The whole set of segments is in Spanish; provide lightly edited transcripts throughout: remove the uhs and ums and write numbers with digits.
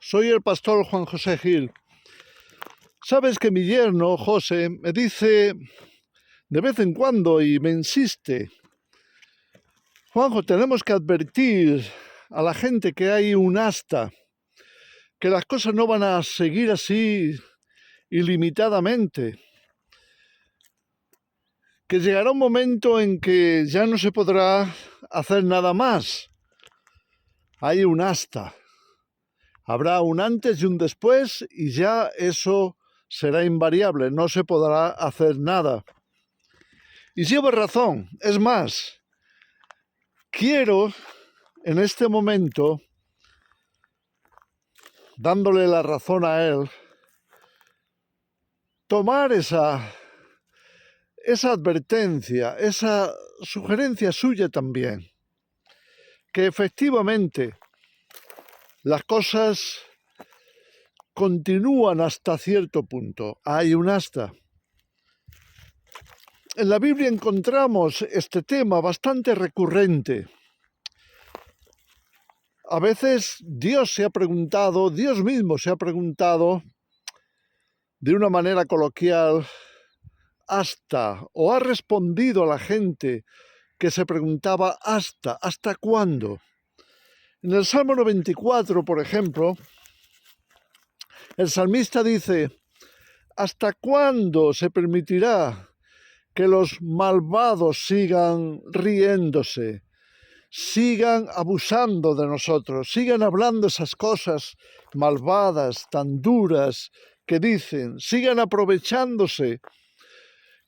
soy el pastor Juan José Gil. Sabes que mi yerno, José, me dice de vez en cuando y me insiste: Juanjo, tenemos que advertir a la gente que hay un asta, que las cosas no van a seguir así ilimitadamente, que llegará un momento en que ya no se podrá hacer nada más. Hay un asta. Habrá un antes y un después y ya eso será invariable, no se podrá hacer nada. Y llevo razón. Es más, quiero en este momento, dándole la razón a él, tomar esa advertencia, esa sugerencia suya también, que efectivamente las cosas continúan hasta cierto punto. Hay un hasta. En la Biblia encontramos este tema bastante recurrente. A veces Dios mismo se ha preguntado de una manera coloquial o ha respondido a la gente que se preguntaba ¿hasta cuándo? En el Salmo 94, por ejemplo, el salmista dice: ¿hasta cuándo se permitirá que los malvados sigan riéndose, sigan abusando de nosotros, sigan hablando esas cosas malvadas, tan duras que dicen, sigan aprovechándose,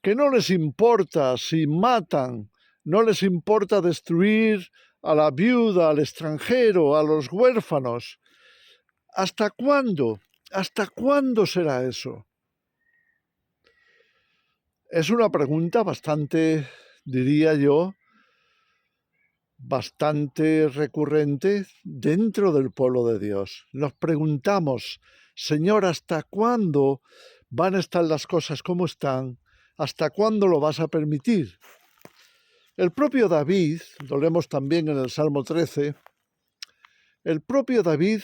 que no les importa si matan, no les importa destruir a la viuda, al extranjero, a los huérfanos? ¿Hasta cuándo? ¿Hasta cuándo será eso? Es una pregunta bastante, diría yo, bastante recurrente dentro del pueblo de Dios. Nos preguntamos: Señor, ¿hasta cuándo van a estar las cosas como están? ¿Hasta cuándo lo vas a permitir? El propio David, lo leemos también en el Salmo 13, el propio David,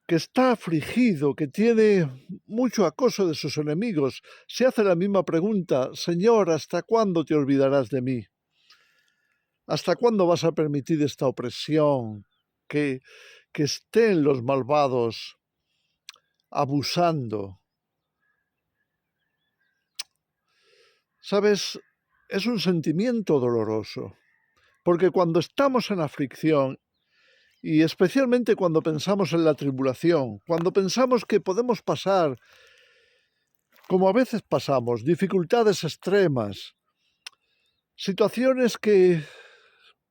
que está afligido, que tiene mucho acoso de sus enemigos, se hace la misma pregunta: Señor, ¿hasta cuándo te olvidarás de mí? ¿Hasta cuándo vas a permitir esta opresión, que estén los malvados abusando? ¿Sabes? Es un sentimiento doloroso, porque cuando estamos en aflicción, y especialmente cuando pensamos en la tribulación, cuando pensamos que podemos pasar, como a veces pasamos, dificultades extremas, situaciones que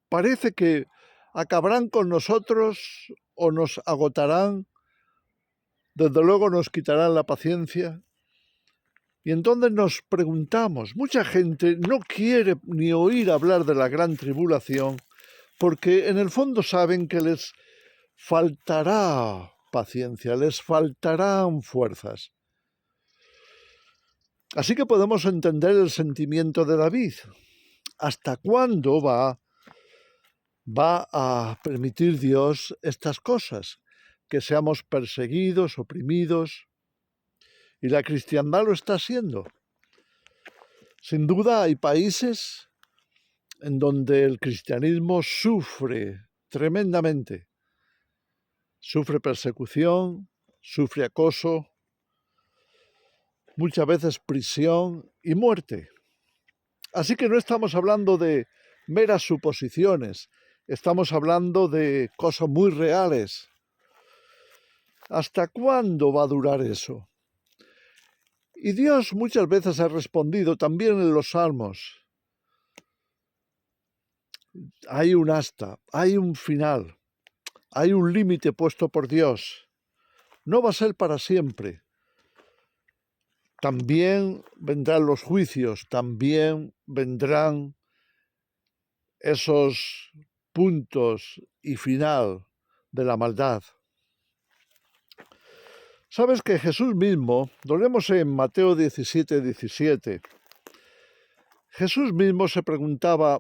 parece que acabarán con nosotros o nos agotarán, desde luego nos quitarán la paciencia. Y entonces nos preguntamos, mucha gente no quiere ni oír hablar de la gran tribulación, porque en el fondo saben que les faltará paciencia, les faltarán fuerzas. Así que podemos entender el sentimiento de David. ¿Hasta cuándo va a permitir Dios estas cosas? Que seamos perseguidos, oprimidos. Y la cristiandad lo está siendo. Sin duda hay países en donde el cristianismo sufre tremendamente. Sufre persecución, sufre acoso, muchas veces prisión y muerte. Así que no estamos hablando de meras suposiciones, estamos hablando de cosas muy reales. ¿Hasta cuándo va a durar eso? Y Dios muchas veces ha respondido también en los Salmos. Hay un hasta, hay un final, hay un límite puesto por Dios. No va a ser para siempre. También vendrán los juicios, también vendrán esos puntos y final de la maldad. Sabes que Jesús mismo, lo leemos en Mateo 17:17, Jesús mismo se preguntaba: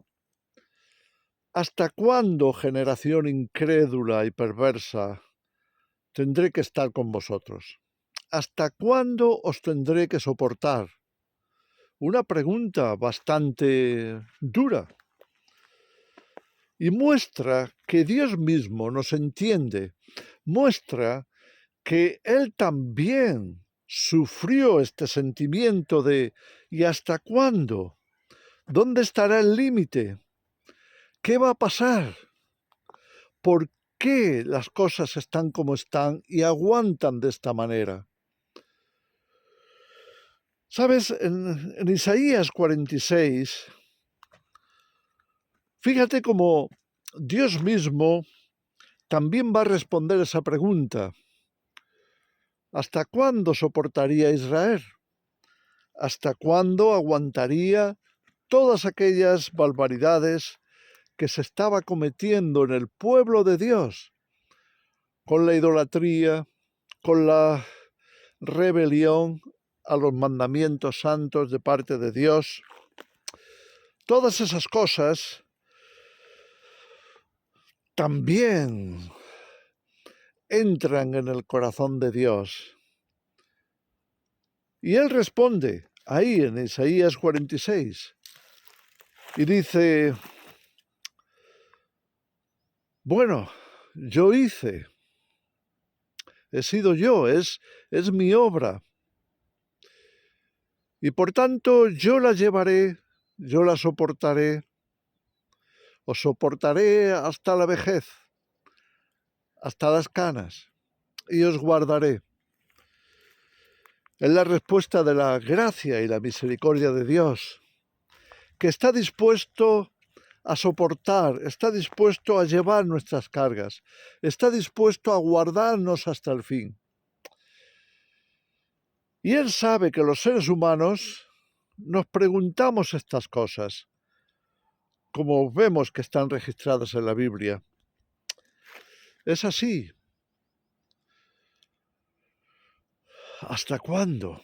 ¿hasta cuándo, generación incrédula y perversa, tendré que estar con vosotros? ¿Hasta cuándo os tendré que soportar? Una pregunta bastante dura. Y muestra que Dios mismo nos entiende, muestra que Él también sufrió este sentimiento de ¿y hasta cuándo? ¿Dónde estará el límite? ¿Qué va a pasar? ¿Por qué las cosas están como están y aguantan de esta manera? ¿Sabes? En Isaías 46, fíjate cómo Dios mismo también va a responder esa pregunta. ¿Hasta cuándo soportaría Israel? ¿Hasta cuándo aguantaría todas aquellas barbaridades que se estaba cometiendo en el pueblo de Dios, con la idolatría, con la rebelión a los mandamientos santos de parte de Dios? Todas esas cosas también entran en el corazón de Dios. Y Él responde ahí en Isaías 46 y dice, bueno, yo hice, he sido yo, es mi obra. Y por tanto yo la llevaré, yo la soportaré, os soportaré hasta la vejez, hasta las canas, y os guardaré. Es la respuesta de la gracia y la misericordia de Dios, que está dispuesto a soportar, está dispuesto a llevar nuestras cargas, está dispuesto a guardarnos hasta el fin. Y Él sabe que los seres humanos nos preguntamos estas cosas, como vemos que están registradas en la Biblia. Es así. ¿Hasta cuándo?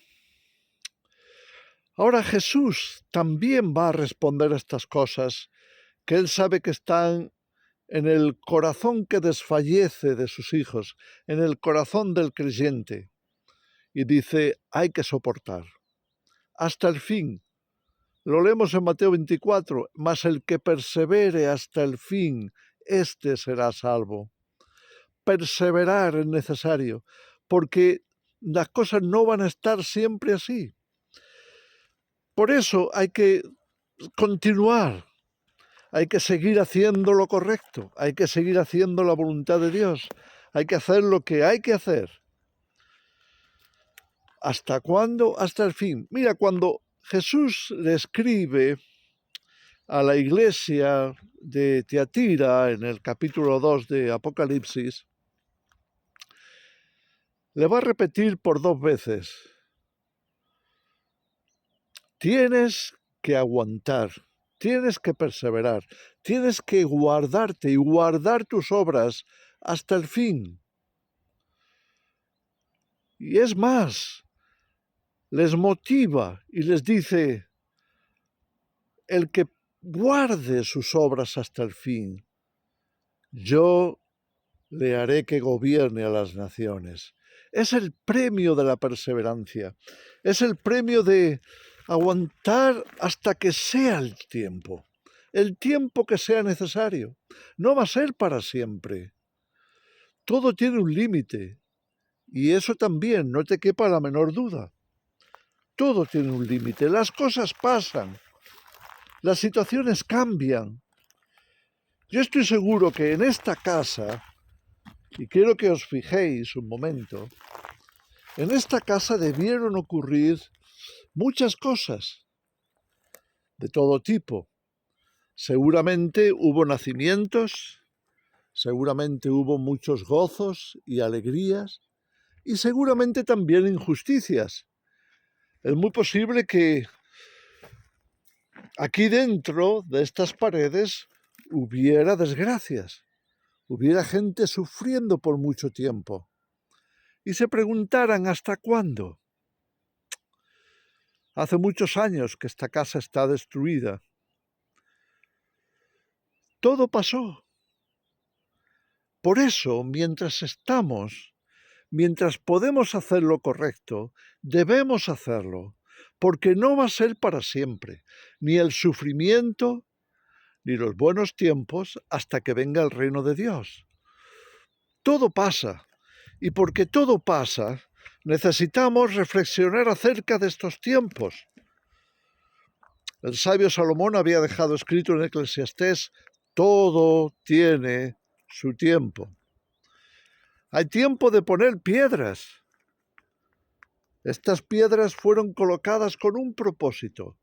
Ahora Jesús también va a responder estas cosas que Él sabe que están en el corazón que desfallece de sus hijos, en el corazón del creyente. Y dice, hay que soportar hasta el fin. Lo leemos en Mateo 24, mas el que persevere hasta el fin, éste será salvo. Perseverar es necesario, porque las cosas no van a estar siempre así. Por eso hay que continuar, hay que seguir haciendo lo correcto, hay que seguir haciendo la voluntad de Dios, hay que hacer lo que hay que hacer. ¿Hasta cuándo? Hasta el fin. Mira, cuando Jesús le escribe a la iglesia de Tiatira en el capítulo 2 de Apocalipsis, le va a repetir por 2 veces. Tienes que aguantar, tienes que perseverar, tienes que guardarte y guardar tus obras hasta el fin. Y es más, les motiva y les dice, el que guarde sus obras hasta el fin, yo le haré que gobierne a las naciones. Es el premio de la perseverancia, es el premio de aguantar hasta que sea el tiempo que sea necesario. No va a ser para siempre. Todo tiene un límite y eso también, no te quepa la menor duda. Todo tiene un límite, las cosas pasan, las situaciones cambian. Yo estoy seguro que en esta casa, y quiero que os fijéis un momento, en esta casa debieron ocurrir muchas cosas de todo tipo. Seguramente hubo nacimientos, seguramente hubo muchos gozos y alegrías, y seguramente también injusticias. Es muy posible que aquí dentro de estas paredes hubiera desgracias, hubiera gente sufriendo por mucho tiempo, y se preguntaran ¿hasta cuándo? Hace muchos años que esta casa está destruida. Todo pasó. Por eso, mientras estamos mientras podemos hacer lo correcto, debemos hacerlo, porque no va a ser para siempre, ni el sufrimiento, ni los buenos tiempos hasta que venga el reino de Dios. Todo pasa, y porque todo pasa, necesitamos reflexionar acerca de estos tiempos. El sabio Salomón había dejado escrito en Eclesiastés: todo tiene su tiempo. Hay tiempo de poner piedras. Estas piedras fueron colocadas con un propósito.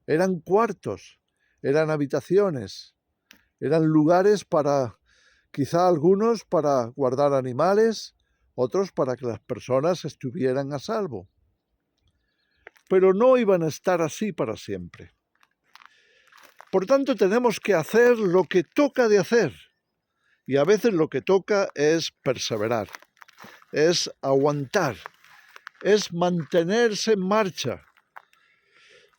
Eran cuartos, eran habitaciones, eran lugares para, quizá algunos para guardar animales, otros para que las personas estuvieran a salvo. Pero no iban a estar así para siempre. Por tanto, tenemos que hacer lo que toca de hacer. Y a veces lo que toca es perseverar, es aguantar, es mantenerse en marcha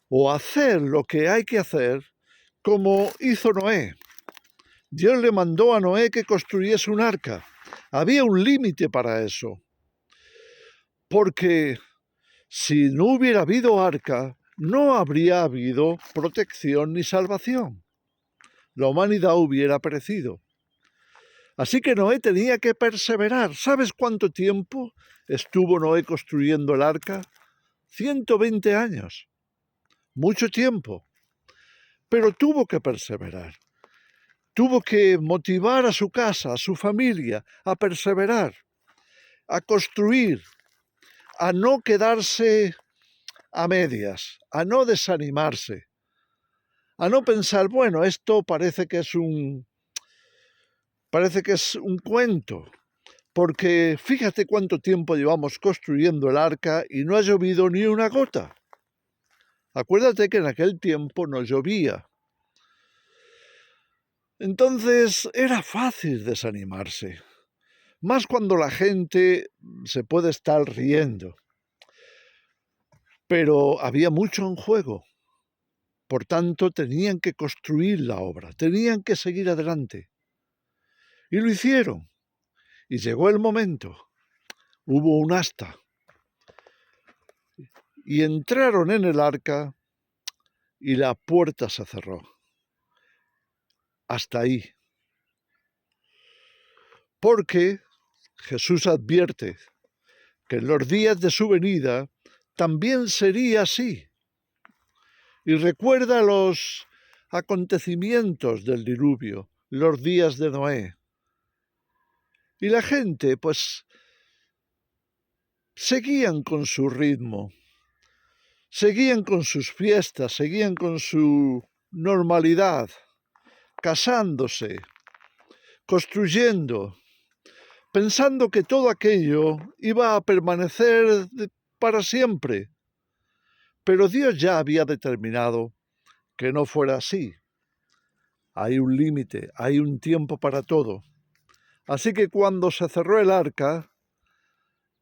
o hacer lo que hay que hacer como hizo Noé. Dios le mandó a Noé que construyese un arca. Había un límite para eso, porque si no hubiera habido arca, no habría habido protección ni salvación. La humanidad hubiera perecido. Así que Noé tenía que perseverar. ¿Sabes cuánto tiempo estuvo Noé construyendo el arca? 120 años. Mucho tiempo. Pero tuvo que perseverar. Tuvo que motivar a su casa, a su familia, a perseverar, a construir, a no quedarse a medias, a no desanimarse, a no pensar, bueno, esto parece que es un cuento, porque fíjate cuánto tiempo llevamos construyendo el arca y no ha llovido ni una gota. Acuérdate que en aquel tiempo no llovía. Entonces era fácil desanimarse, más cuando la gente se puede estar riendo. Pero había mucho en juego. Por tanto, tenían que construir la obra, tenían que seguir adelante. Y lo hicieron. Y llegó el momento. Hubo un asta. Y entraron en el arca y la puerta se cerró. Hasta ahí. Porque Jesús advierte que en los días de su venida también sería así. Y recuerda los acontecimientos del diluvio, los días de Noé. Y la gente, pues, seguían con su ritmo, seguían con sus fiestas, seguían con su normalidad, casándose, construyendo, pensando que todo aquello iba a permanecer para siempre. Pero Dios ya había determinado que no fuera así. Hay un límite, hay un tiempo para todo. Así que cuando se cerró el arca,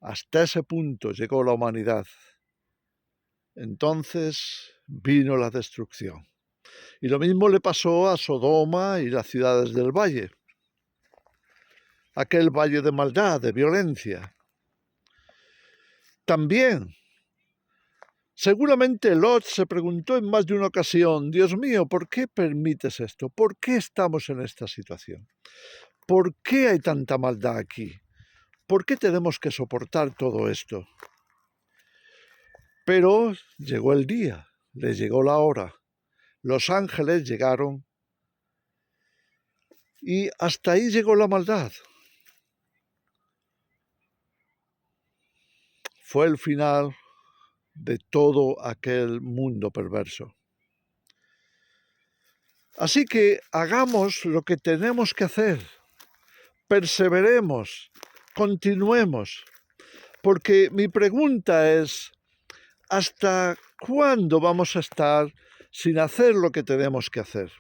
hasta ese punto llegó la humanidad. Entonces vino la destrucción. Y lo mismo le pasó a Sodoma y las ciudades del valle. Aquel valle de maldad, de violencia. También, seguramente Lot se preguntó en más de una ocasión: Dios mío, ¿por qué permites esto? ¿Por qué estamos en esta situación? ¿Por qué hay tanta maldad aquí? ¿Por qué tenemos que soportar todo esto? Pero llegó el día, les llegó la hora. Los ángeles llegaron y hasta ahí llegó la maldad. Fue el final de todo aquel mundo perverso. Así que hagamos lo que tenemos que hacer. Perseveremos, continuemos. Porque mi pregunta es: ¿hasta cuándo vamos a estar sin hacer lo que tenemos que hacer?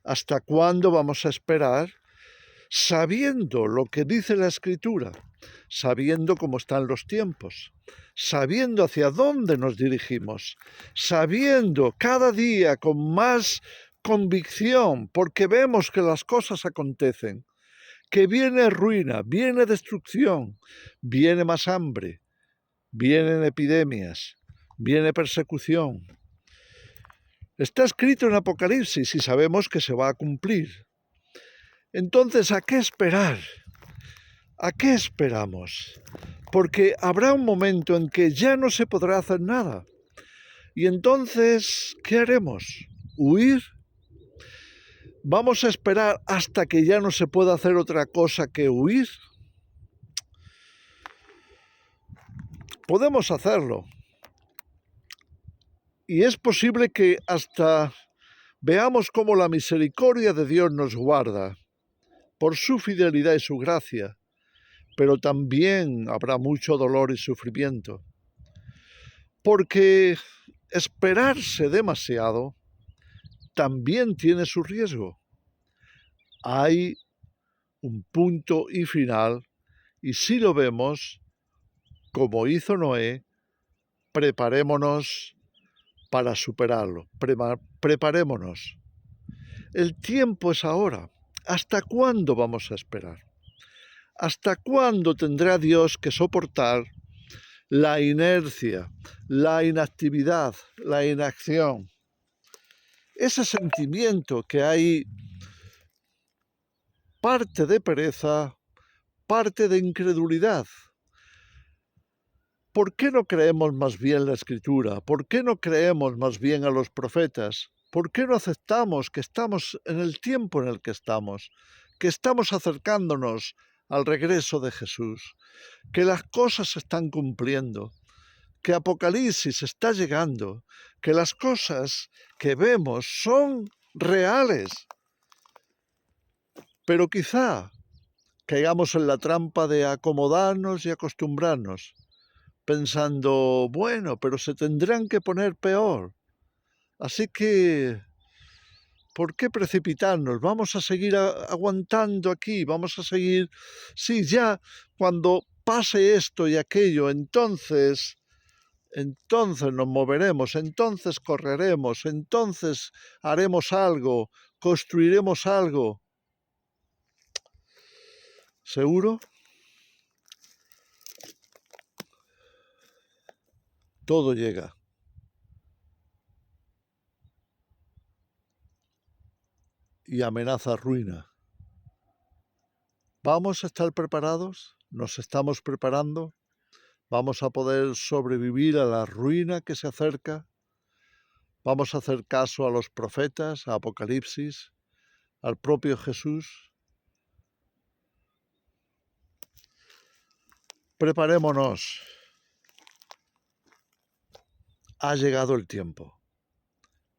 ¿Hasta cuándo vamos a esperar sabiendo lo que dice la Escritura, sabiendo cómo están los tiempos, sabiendo hacia dónde nos dirigimos, sabiendo cada día con más convicción, porque vemos que las cosas acontecen, que viene ruina, viene destrucción, viene más hambre, vienen epidemias, viene persecución. Está escrito en Apocalipsis y sabemos que se va a cumplir. Entonces, ¿a qué esperar? ¿A qué esperamos? Porque habrá un momento en que ya no se podrá hacer nada. Y entonces, ¿qué haremos? ¿Huir? ¿Vamos a esperar hasta que ya no se pueda hacer otra cosa que huir? Podemos hacerlo. Y es posible que hasta veamos cómo la misericordia de Dios nos guarda por su fidelidad y su gracia, pero también habrá mucho dolor y sufrimiento. Porque esperarse demasiado también tiene su riesgo. Hay un punto y final, y si lo vemos, como hizo Noé, preparémonos para superarlo. Preparémonos. El tiempo es ahora. ¿Hasta cuándo vamos a esperar? ¿Hasta cuándo tendrá Dios que soportar la inercia, la inactividad, la inacción? Ese sentimiento que hay parte de pereza, parte de incredulidad. ¿Por qué no creemos más bien la Escritura? ¿Por qué no creemos más bien a los profetas? ¿Por qué no aceptamos que estamos en el tiempo en el que estamos acercándonos al regreso de Jesús, que las cosas se están cumpliendo, que Apocalipsis está llegando, que las cosas que vemos son reales? Pero quizá caigamos en la trampa de acomodarnos y acostumbrarnos, pensando, bueno, pero se tendrán que poner peor. Así que, ¿por qué precipitarnos? Vamos a seguir aguantando aquí, vamos a seguir, sí, ya cuando pase esto y aquello, entonces nos moveremos, entonces correremos, entonces haremos algo, construiremos algo. ¿Seguro? Todo llega. Y amenaza ruina. ¿Vamos a estar preparados? ¿Nos estamos preparando? ¿Vamos a poder sobrevivir a la ruina que se acerca? ¿Vamos a hacer caso a los profetas, a Apocalipsis, al propio Jesús? Preparémonos. Ha llegado el tiempo.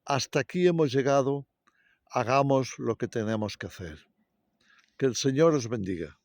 Hasta aquí hemos llegado. Hagamos lo que tenemos que hacer. Que el Señor os bendiga.